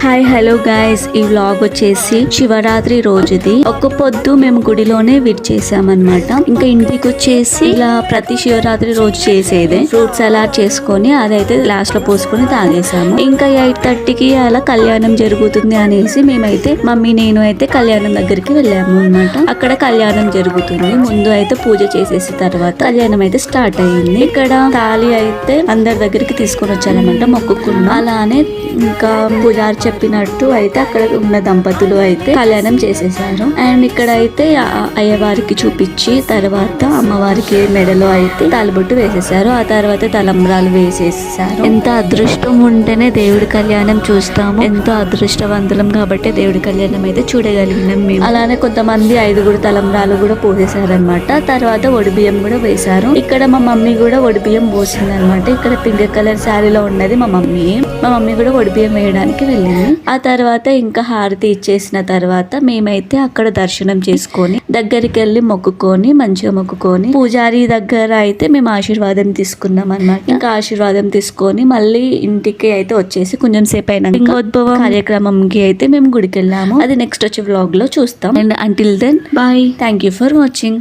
Hi hello guys, ఈ vlog వచ్చేసి శివరాత్రి రోజుది. ఒక పొద్దు మేము గుడిలోనే విడిచేసామన్నమాట. ఇంకా ఇంటికి వచ్చేసి ఇలా ప్రతి శివరాత్రి రోజు చేసేదే ఫ్రూట్ సలాడ్ చేసుకొని అదైతే లాస్ట్ లో పోసుకొని తాగేసాము. ఇంకా 8:30కి అలా కళ్యాణం జరుగుతుంది అనేసి మేమైతే మమ్మీ నేను అయితే కళ్యాణం దగ్గరికి వెళ్ళాము అన్నమాట. అక్కడ కళ్యాణం జరుగుతుంది. ముందు అయితే పూజ చేసేసిన తర్వాత కళ్యాణం అయితే స్టార్ట్ అయ్యింది. ఇక్కడ తాళి అయితే అందరి దగ్గరికి తీసుకొని వచ్చారనమాట, మొక్కుకున్నా. అలానే ఇంకా పూజారి చెప్పినట్టు అయితే అక్కడ ఉన్న దంపతులు అయితే కళ్యాణం చేసేసారు. అండ్ ఇక్కడ అయితే అయ్యవారికి చూపించి తర్వాత అమ్మవారికి మెడలో అయితే తాలిబొట్టు వేసేసారు. ఆ తర్వాత తలంబ్రాలు వేసేసారు. ఎంత అదృష్టం ఉంటేనే దేవుడి కళ్యాణం చూస్తాము. ఎంతో అదృష్టవంతులం కాబట్టి దేవుడి కళ్యాణం అయితే చూడగలిగినాం మేము. అలానే కొంతమంది 5 తలంబ్రాలు కూడా పోసేసారనమాట. తర్వాత ఒడిబియ్యం కూడా వేశారు. ఇక్కడ మా మమ్మీ కూడా ఒడిబియ్యం పోసింది అనమాట. ఇక్కడ పింక్ కలర్ శారీలో ఉన్నది మా మమ్మీ కూడా ఒడిబియ్యం వేయడానికి వెళ్ళింది. ఆ తర్వాత ఇంకా హారతి ఇచ్చేసిన తర్వాత మేమైతే అక్కడ దర్శనం చేసుకొని దగ్గరికి వెళ్ళి మొక్కుకొని మంచిగా మొక్కుకొని పూజారి దగ్గర అయితే మేము ఆశీర్వాదం తీసుకున్నాం అన్నమాట. ఇంకా ఆశీర్వాదం తీసుకొని మళ్ళీ ఇంటికి అయితే వచ్చేసి కొంచెం సేపు అయినా లింగోద్భవం కార్యక్రమంకి అయితే మేము గుడికి వెళ్ళాము. అది నెక్స్ట్ వచ్చే వ్లాగ్ లో చూస్తాం. And until then bye, thank you for watching.